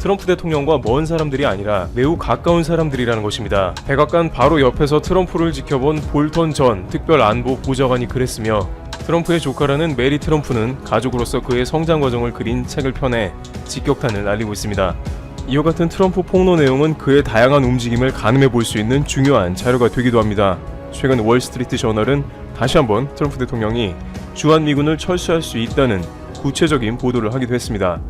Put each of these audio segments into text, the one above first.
트럼프 대통령과 먼 사람들이 아니라 매우 가까운 사람들이라는 것입니다. 백악관 바로 옆에서 트럼프를 지켜본 볼턴 전 특별안보보좌관이 그랬으며, 트럼프의 조카라는 메리 트럼프는 가족으로서 그의 성장 과정을 그린 책을 펴내 직격탄을 날리고 있습니다. 이와 같은 트럼프 폭로 내용은 그의 다양한 움직임을 가늠해 볼 수 있는 중요한 자료가 되기도 합니다. 최근 월스트리트 저널은 다시 한번 트럼프 대통령이 주한미군을 철수할 수 있다는 구체적인 보도를 하기도 했습니다.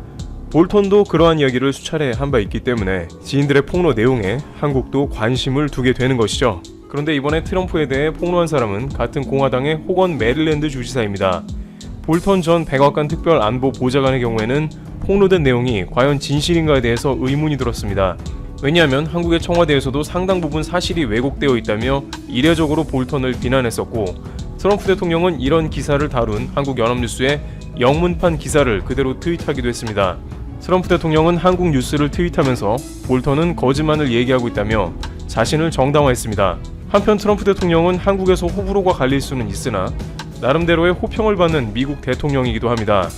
볼턴도 그러한 이야기를 수차례 한 바 있기 때문에 지인들의 폭로 내용에 한국도 관심을 두게 되는 것이죠. 그런데 이번에 트럼프에 대해 폭로한 사람은 같은 공화당의 호건 메릴랜드 주지사입니다. 볼턴 전 백악관 특별안보보좌관의 경우에는 폭로된 내용이 과연 진실인가에 대해서 의문이 들었습니다. 왜냐하면 한국의 청와대에서도 상당 부분 사실이 왜곡되어 있다며 이례적으로 볼턴을 비난했었고, 트럼프 대통령은 이런 기사를 다룬 한국 연합뉴스의 영문판 기사를 그대로 트윗하기도 했습니다. 트럼프 대통령은 한국 뉴스를 트윗하면서 볼턴은 거짓말을 얘기하고 있다며 자신을 정당화했습니다. 한편 트럼프 대통령은 한국에서 호불호가 갈릴 수는 있으나 나름대로의 호평을 받는 미국 대통령이기도 합니다.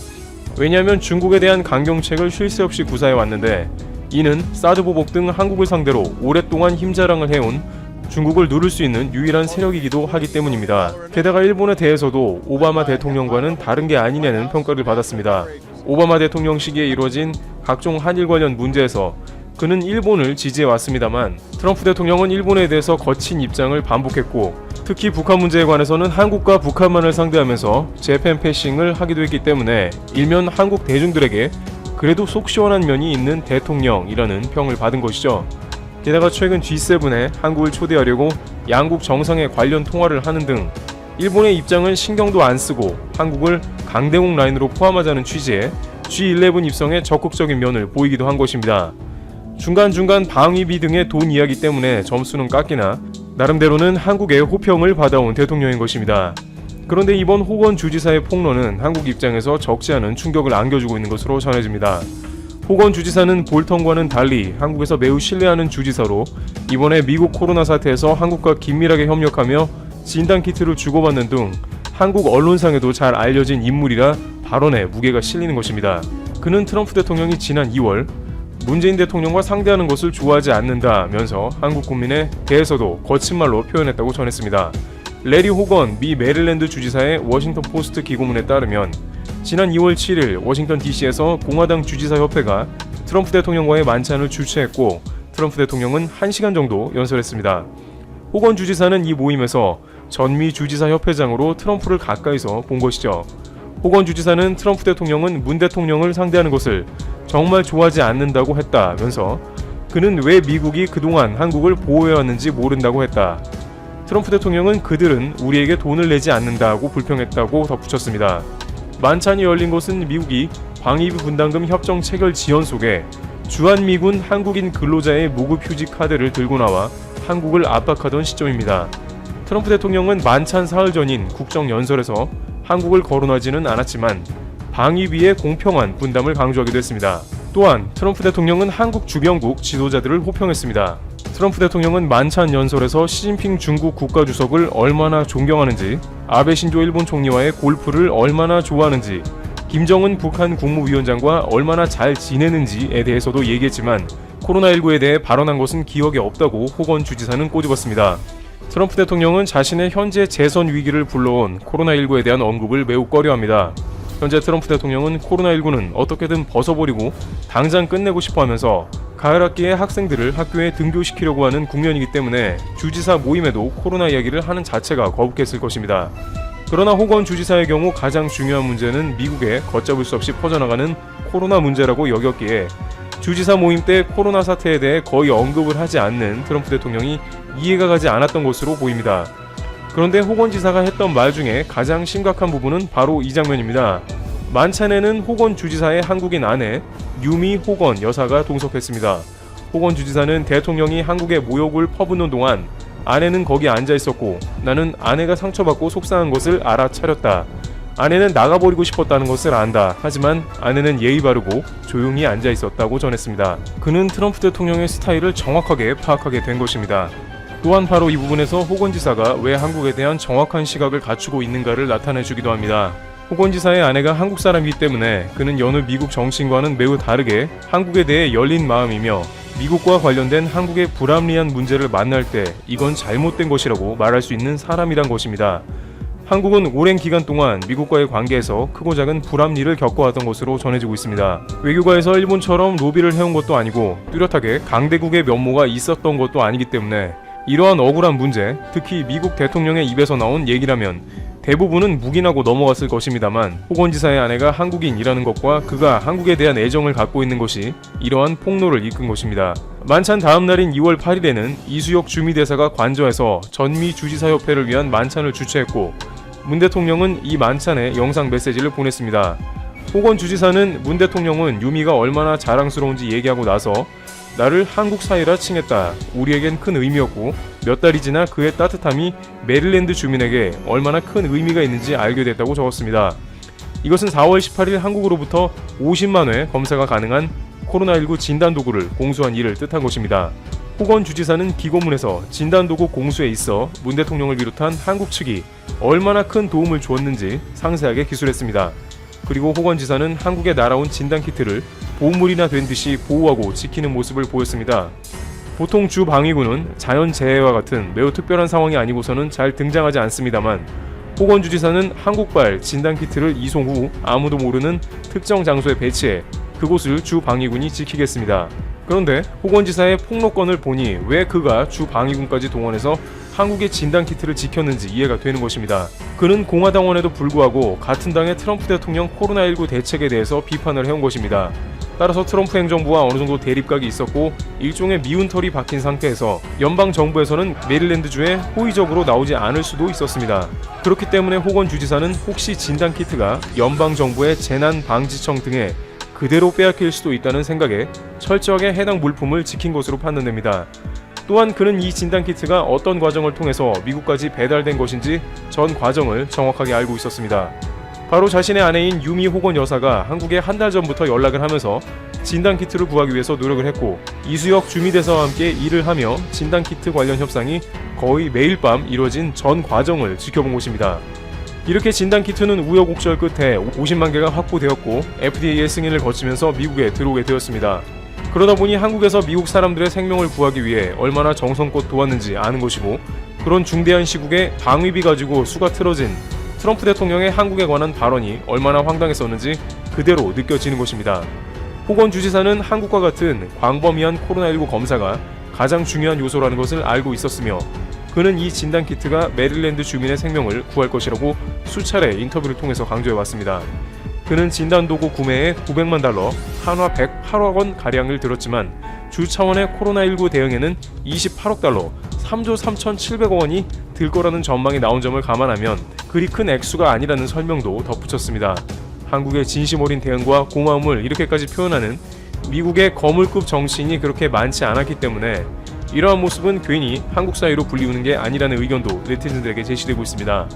왜냐하면 중국에 대한 강경책을 쉴 새 없이 구사해 왔는데, 이는 사드 보복 등 한국을 상대로 오랫동안 힘자랑을 해온 중국을 누를 수 있는 유일한 세력이기도 하기 때문입니다. 게다가 일본에 대해서도 오바마 대통령과는 다른 게 아니냐는 평가를 받았습니다. 오바마 대통령 시기에 이루어진 각종 한일 관련 문제에서 그는 일본을 지지해 왔습니다만, 트럼프 대통령은 일본에 대해서 거친 입장을 반복했고, 특히 북한 문제에 관해서는 한국과 북한만을 상대하면서 재팬 패싱을 하기도 했기 때문에 일면 한국 대중들에게 그래도 속 시원한 면이 있는 대통령이라는 평을 받은 것이죠. 게다가 최근 G7에 한국을 초대하려고 양국 정상에 관련 통화를 하는 등 일본의 입장은 신경도 안 쓰고 한국을 강대국 라인으로 포함하자는 취지의 G11 입성에 적극적인 면을 보이기도 한 것입니다. 중간중간 방위비 등의 돈 이야기 때문에 점수는 깎이나 나름대로는 한국의 호평을 받아온 대통령인 것입니다. 그런데 이번 호건 주지사의 폭로는 한국 입장에서 적지 않은 충격을 안겨주고 있는 것으로 전해집니다. 호건 주지사는 볼턴과는 달리 한국에서 매우 신뢰하는 주지사로, 이번에 미국 코로나 사태에서 한국과 긴밀하게 협력하며 진단키트를 주고받는 등 한국 언론상에도 잘 알려진 인물이라 발언에 무게가 실리는 것입니다. 그는 트럼프 대통령이 지난 2월 문재인 대통령과 상대하는 것을 좋아하지 않는다면서 한국 국민에 대해서도 거친 말로 표현했다고 전했습니다. 레리 호건 미 메릴랜드 주지사의 워싱턴 포스트 기고문에 따르면 지난 2월 7일 워싱턴 DC에서 공화당 주지사협회가 트럼프 대통령과의 만찬을 주최했고, 트럼프 대통령은 1시간 정도 연설했습니다. 호건 주지사는 이 모임에서 전미 주지사협회장으로 트럼프를 가까이서 본 것이죠. 호건 주지사는 트럼프 대통령은 문 대통령을 상대하는 것을 정말 좋아하지 않는다고 했다면서 그는 왜 미국이 그동안 한국을 보호해왔는지 모른다고 했다. 트럼프 대통령은 그들은 우리에게 돈을 내지 않는다고 불평했다고 덧붙였습니다. 만찬이 열린 곳은 미국이 방위비 분담금 협정 체결 지연 속에 주한미군 한국인 근로자의 무급 휴직 카드를 들고 나와 한국을 압박하던 시점입니다. 트럼프 대통령은 만찬 사흘 전인 국정연설에서 한국을 거론하지는 않았지만 방위비의 공평한 분담을 강조하기도 했습니다. 또한 트럼프 대통령은 한국 주변국 지도자들을 호평했습니다. 트럼프 대통령은 만찬 연설에서 시진핑 중국 국가주석을 얼마나 존경하는지, 아베 신조 일본 총리와의 골프를 얼마나 좋아하는지, 김정은 북한 국무위원장과 얼마나 잘 지내는지에 대해서도 얘기했지만 코로나19에 대해 발언한 것은 기억에 없다고 호건 주지사는 꼬집었습니다. 트럼프 대통령은 자신의 현재 재선 위기를 불러온 코로나19에 대한 언급을 매우 꺼려합니다. 현재 트럼프 대통령은 코로나19는 어떻게든 벗어버리고 당장 끝내고 싶어하면서 가을 학기에 학생들을 학교에 등교시키려고 하는 국면이기 때문에 주지사 모임에도 코로나 이야기를 하는 자체가 거북했을 것입니다. 그러나 호건 주지사의 경우 가장 중요한 문제는 미국에 걷잡을 수 없이 퍼져나가는 코로나 문제라고 여겼기에 주지사 모임 때 코로나 사태에 대해 거의 언급을 하지 않는 트럼프 대통령이 이해가 가지 않았던 것으로 보입니다. 그런데 호건 지사가 했던 말 중에 가장 심각한 부분은 바로 이 장면입니다. 만찬에는 호건 주지사의 한국인 아내 유미 호건 여사가 동석했습니다. 호건 주지사는 대통령이 한국에 모욕을 퍼붓는 동안 아내는 거기 앉아 있었고, 나는 아내가 상처받고 속상한 것을 알아차렸다. 아내는 나가버리고 싶었다는 것을 안다. 하지만 아내는 예의 바르고 조용히 앉아 있었다고 전했습니다. 그는 트럼프 대통령의 스타일을 정확하게 파악하게 된 것입니다. 또한 바로 이 부분에서 호건 지사가 왜 한국에 대한 정확한 시각을 갖추고 있는가를 나타내주기도 합니다. 호건 지사의 아내가 한국 사람이기 때문에 그는 여느 미국 정치인과는 매우 다르게 한국에 대해 열린 마음이며 미국과 관련된 한국의 불합리한 문제를 만날 때 이건 잘못된 것이라고 말할 수 있는 사람이란 것입니다. 한국은 오랜 기간 동안 미국과의 관계에서 크고 작은 불합리를 겪어왔던 것으로 전해지고 있습니다. 외교가에서 일본처럼 로비를 해온 것도 아니고 뚜렷하게 강대국의 면모가 있었던 것도 아니기 때문에 이러한 억울한 문제, 특히 미국 대통령의 입에서 나온 얘기라면 대부분은 묵인하고 넘어갔을 것입니다만 호건 지사의 아내가 한국인이라는 것과 그가 한국에 대한 애정을 갖고 있는 것이 이러한 폭로를 이끈 것입니다. 만찬 다음 날인 2월 8일에는 이수혁 주미대사가 관저에서 전미 주지사협회를 위한 만찬을 주최했고 문 대통령은 이 만찬에 영상 메시지를 보냈습니다. 호건 주지사는 문 대통령은 유미가 얼마나 자랑스러운지 얘기하고 나서 나를 한국 사이라 칭했다. 우리에겐 큰 의미였고 몇 달이 지나 그의 따뜻함이 메릴랜드 주민에게 얼마나 큰 의미가 있는지 알게 됐다고 적었습니다. 이것은 4월 18일 한국으로부터 50만 회 검사가 가능한 코로나19 진단도구를 공수한 일을 뜻한 것입니다. 호건 주지사는 기고문에서 진단도구 공수에 있어 문 대통령을 비롯한 한국 측이 얼마나 큰 도움을 주었는지 상세하게 기술했습니다. 그리고 호건 지사는 한국에 날아온 진단키트를 보물이나 된 듯이 보호하고 지키는 모습을 보였습니다. 보통 주방위군은 자연재해와 같은 매우 특별한 상황이 아니고서는 잘 등장하지 않습니다만 호건 주지사는 한국발 진단키트를 이송 후 아무도 모르는 특정 장소에 배치해 그곳을 주방위군이 지키겠습니다. 그런데 호건 지사의 폭로건을 보니 왜 그가 주방위군까지 동원해서 한국의 진단키트를 지켰는지 이해가 되는 것입니다. 그는 공화당원에도 불구하고 같은 당의 트럼프 대통령 코로나19 대책에 대해서 비판을 해온 것입니다. 따라서 트럼프 행정부와 어느 정도 대립각이 있었고 일종의 미운 털이 박힌 상태에서 연방정부에서는 메릴랜드주에 호의적으로 나오지 않을 수도 있었습니다. 그렇기 때문에 호건 주지사는 혹시 진단키트가 연방정부의 재난방지청 등에 그대로 빼앗길 수도 있다는 생각에 철저하게 해당 물품을 지킨 것으로 판단됩니다. 또한 그는 이 진단키트가 어떤 과정을 통해서 미국까지 배달된 것인지 전 과정을 정확하게 알고 있었습니다. 바로 자신의 아내인 유미 호건 여사가 한국에 한 달 전부터 연락을 하면서 진단키트를 구하기 위해서 노력을 했고 이수혁 주미대사와 함께 일을 하며 진단키트 관련 협상이 거의 매일 밤 이루어진 전 과정을 지켜본 것입니다. 이렇게 진단키트는 우여곡절 끝에 50만 개가 확보되었고 FDA의 승인을 거치면서 미국에 들어오게 되었습니다. 그러다 보니 한국에서 미국 사람들의 생명을 구하기 위해 얼마나 정성껏 도왔는지 아는 것이고 그런 중대한 시국에 방위비 가지고 수가 틀어진 트럼프 대통령의 한국에 관한 발언이 얼마나 황당했었는지 그대로 느껴지는 것입니다. 호건 주지사는 한국과 같은 광범위한 코로나19 검사가 가장 중요한 요소라는 것을 알고 있었으며 그는 이 진단키트가 메릴랜드 주민의 생명을 구할 것이라고 수차례 인터뷰를 통해서 강조해왔습니다. 그는 진단도구 구매에 900만 달러, 한화 108억 원 가량을 들었지만 주 차원의 코로나19 대응에는 28억 달러, 3조 3,700억 원이 들 거라는 전망이 나온 점을 감안하면 그리 큰 액수가 아니라는 설명도 덧붙였습니다. 한국의 진심 어린 대응과 고마움을 이렇게까지 표현하는 미국의 거물급 정치인이 그렇게 많지 않았기 때문에 이러한 모습은 괜히 한국 사이로 불리우는 게 아니라는 의견도 네티즌들에게 제시되고 있습니다.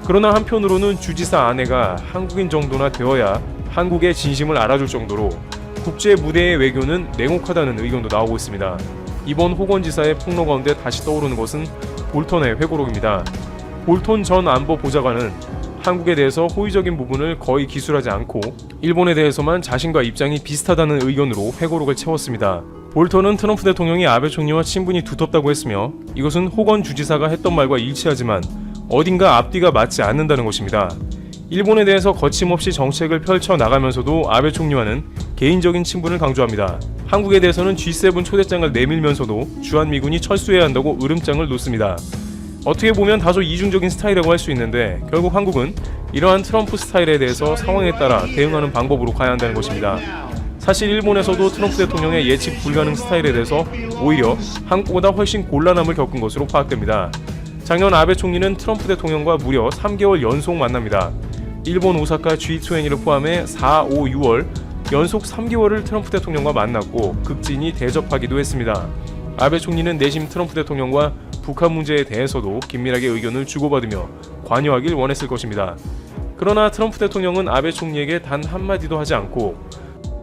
그러나 한편으로는 주지사 아내가 한국인 정도나 되어야 한국의 진심을 알아줄 정도로 국제 무대의 외교는 냉혹하다는 의견도 나오고 있습니다. 이번 호건 지사의 폭로 가운데 다시 떠오르는 것은 볼턴의 회고록입니다. 볼턴 전 안보 보좌관은 한국에 대해서 호의적인 부분을 거의 기술하지 않고 일본에 대해서만 자신과 입장이 비슷하다는 의견으로 회고록을 채웠습니다. 볼턴은 트럼프 대통령이 아베 총리와 친분이 두텁다고 했으며 이것은 호건 주지사가 했던 말과 일치하지만 어딘가 앞뒤가 맞지 않는다는 것입니다. 일본에 대해서 거침없이 정책을 펼쳐나가면서도 아베 총리와는 개인적인 친분을 강조합니다. 한국에 대해서는 G7 초대장을 내밀면서도 주한미군이 철수해야 한다고 으름장을 놓습니다. 어떻게 보면 다소 이중적인 스타일이라고 할 수 있는데 결국 한국은 이러한 트럼프 스타일에 대해서 상황에 따라 대응하는 방법으로 가야 한다는 것입니다. 사실 일본에서도 트럼프 대통령의 예측 불가능 스타일에 대해서 오히려 한국보다 훨씬 곤란함을 겪은 것으로 파악됩니다. 작년 아베 총리는 트럼프 대통령과 무려 3개월 연속 만납니다. 일본 오사카 G20를 포함해 4, 5, 6월 연속 3개월을 트럼프 대통령과 만났고 극진히 대접하기도 했습니다. 아베 총리는 내심 트럼프 대통령과 북한 문제에 대해서도 긴밀하게 의견을 주고받으며 관여하길 원했을 것입니다. 그러나 트럼프 대통령은 아베 총리에게 단 한마디도 하지 않고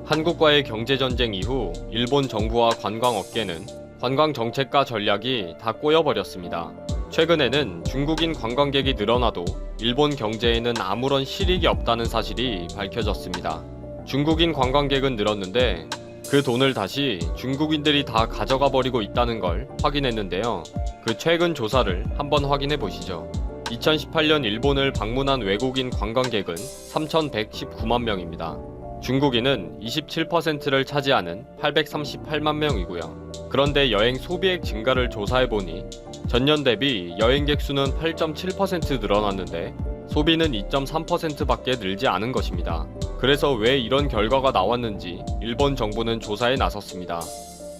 한국과의 경제전쟁 이후 일본 정부와 관광업계는 관광 정책과 전략이 다 꼬여버렸습니다. 최근에는 중국인 관광객이 늘어나도 일본 경제에는 아무런 실익이 없다는 사실이 밝혀졌습니다. 중국인 관광객은 늘었는데 그 돈을 다시 중국인들이 다 가져가 버리고 있다는 걸 확인했는데요. 그 최근 조사를 한번 확인해 보시죠. 2018년 일본을 방문한 외국인 관광객은 3,119만 명입니다. 중국인은 27%를 차지하는 838만 명이고요. 그런데 여행 소비액 증가를 조사해보니 전년 대비 여행객 수는 8.7% 늘어났는데 소비는 2.3%밖에 늘지 않은 것입니다. 그래서 왜 이런 결과가 나왔는지 일본 정부는 조사에 나섰습니다.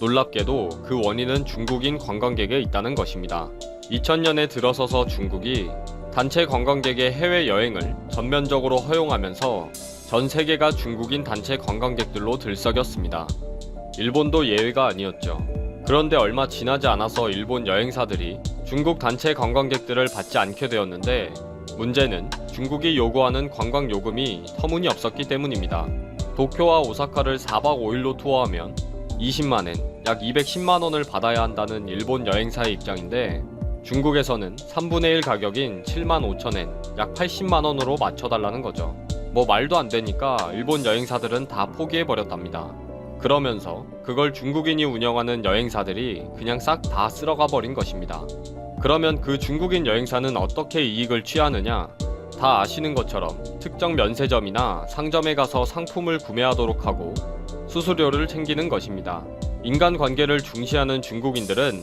놀랍게도 그 원인은 중국인 관광객에 있다는 것입니다. 2000년에 들어서서 중국이 단체 관광객의 해외여행을 전면적으로 허용하면서 전 세계가 중국인 단체 관광객들로 들썩였습니다. 일본도 예외가 아니었죠. 그런데 얼마 지나지 않아서 일본 여행사들이 중국 단체 관광객들을 받지 않게 되었는데 문제는 중국이 요구하는 관광 요금이 터무니없었기 때문입니다. 도쿄와 오사카를 4박 5일로 투어하면 20만엔, 약 210만원을 받아야 한다는 일본 여행사의 입장인데 중국에서는 3분의 1 가격인 75,000엔, 약 80만원으로 맞춰달라는 거죠. 뭐 말도 안 되니까 일본 여행사들은 다 포기해버렸답니다. 그러면서 그걸 중국인이 운영하는 여행사들이 그냥 싹 다 쓸어가 버린 것입니다. 그러면 그 중국인 여행사는 어떻게 이익을 취하느냐? 다 아시는 것처럼 특정 면세점이나 상점에 가서 상품을 구매하도록 하고 수수료를 챙기는 것입니다. 인간관계를 중시하는 중국인들은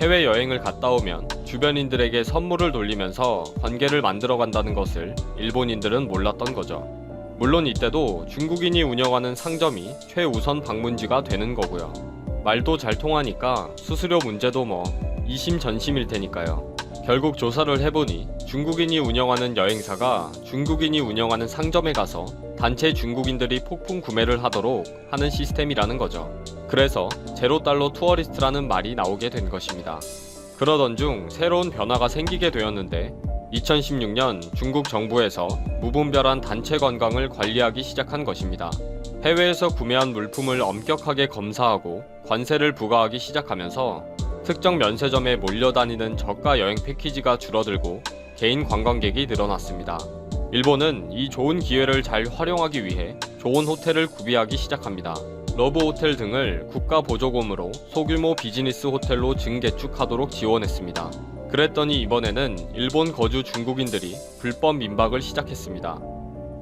해외여행을 갔다 오면 주변인들에게 선물을 돌리면서 관계를 만들어간다는 것을 일본인들은 몰랐던 거죠. 물론 이때도 중국인이 운영하는 상점이 최우선 방문지가 되는 거고요. 말도 잘 통하니까 수수료 문제도 뭐 이심전심일 테니까요. 결국 조사를 해보니 중국인이 운영하는 여행사가 중국인이 운영하는 상점에 가서 단체 중국인들이 폭풍 구매를 하도록 하는 시스템이라는 거죠. 그래서 제로달러 투어리스트라는 말이 나오게 된 것입니다. 그러던 중 새로운 변화가 생기게 되었는데 2016년 중국 정부에서 무분별한 단체 관광을 관리하기 시작한 것입니다. 해외에서 구매한 물품을 엄격하게 검사하고 관세를 부과하기 시작하면서 특정 면세점에 몰려다니는 저가 여행 패키지가 줄어들고 개인 관광객이 늘어났습니다. 일본은 이 좋은 기회를 잘 활용하기 위해 좋은 호텔을 구비하기 시작합니다. 러브 호텔 등을 국가 보조금으로 소규모 비즈니스 호텔로 증개축하도록 지원했습니다. 그랬더니 이번에는 일본 거주 중국인들이 불법 민박을 시작했습니다.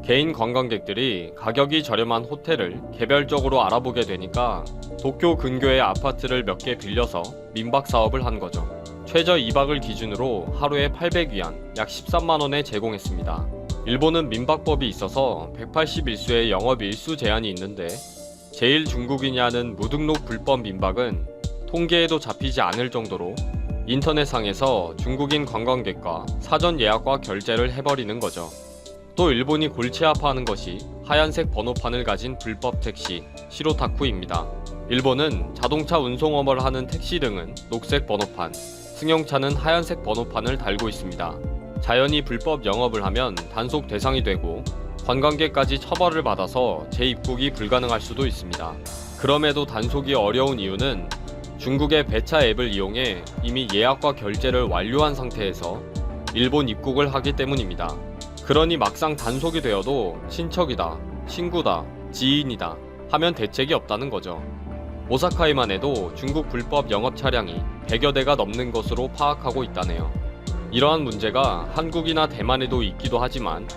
개인 관광객들이 가격이 저렴한 호텔을 개별적으로 알아보게 되니까 도쿄 근교의 아파트를 몇 개 빌려서 민박 사업을 한 거죠. 최저 2박을 기준으로 하루에 800위안, 약 13만원에 제공했습니다. 일본은 민박법이 있어서 181수의 영업일수 제한이 있는데 제일 중국인이 하는 무등록 불법 민박은 통계에도 잡히지 않을 정도로 인터넷상에서 중국인 관광객과 사전 예약과 결제를 해버리는 거죠. 또 일본이 골치 아파하는 것이 하얀색 번호판을 가진 불법 택시, 시로타쿠입니다. 일본은 자동차 운송업을 하는 택시 등은 녹색 번호판, 승용차는 하얀색 번호판을 달고 있습니다. 자연히 불법 영업을 하면 단속 대상이 되고 관광객까지 처벌을 받아서 재입국이 불가능할 수도 있습니다. 그럼에도 단속이 어려운 이유는 중국의 배차 앱을 이용해 이미 예약과 결제를 완료한 상태에서 일본 입국을 하기 때문입니다. 그러니 막상 단속이 되어도 친척이다, 친구다, 지인이다 하면 대책이 없다는 거죠. 오사카에만 해도 중국 불법 영업 차량이 100여 대가 넘는 것으로 파악하고 있다네요. 이러한 문제가 한국이나 대만에도 있기도 하지만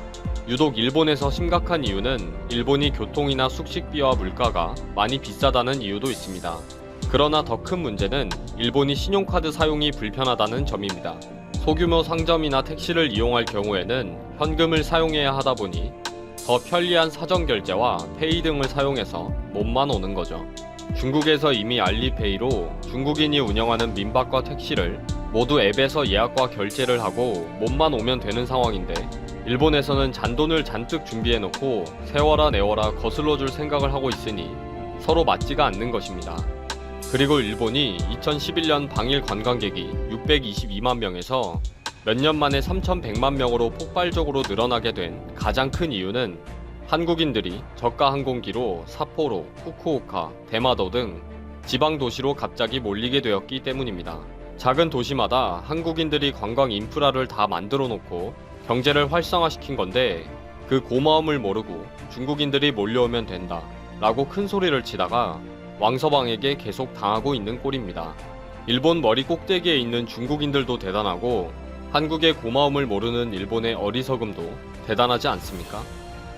유독 일본에서 심각한 이유는 일본이 교통이나 숙식비와 물가가 많이 비싸다는 이유도 있습니다. 그러나 더 큰 문제는 일본이 신용카드 사용이 불편하다는 점입니다. 소규모 상점이나 택시를 이용할 경우에는 현금을 사용해야 하다 보니 더 편리한 사전 결제와 페이 등을 사용해서 몸만 오는 거죠. 중국에서 이미 알리페이로 중국인이 운영하는 민박과 택시를 모두 앱에서 예약과 결제를 하고 몸만 오면 되는 상황인데 일본에서는 잔돈을 잔뜩 준비해놓고 세워라 내워라 거슬러 줄 생각을 하고 있으니 서로 맞지가 않는 것입니다. 그리고 일본이 2011년 방일 관광객이 622만 명에서 몇 년 만에 3,100만 명으로 폭발적으로 늘어나게 된 가장 큰 이유는 한국인들이 저가 항공기로 삿포로, 후쿠오카, 대마도 등 지방 도시로 갑자기 몰리게 되었기 때문입니다. 작은 도시마다 한국인들이 관광 인프라를 다 만들어 놓고 경제를 활성화시킨 건데 그 고마움을 모르고 중국인들이 몰려오면 된다 라고 큰 소리를 치다가 왕서방에게 계속 당하고 있는 꼴입니다. 일본 머리 꼭대기에 있는 중국인들도 대단하고 한국의 고마움을 모르는 일본의 어리석음도 대단하지 않습니까?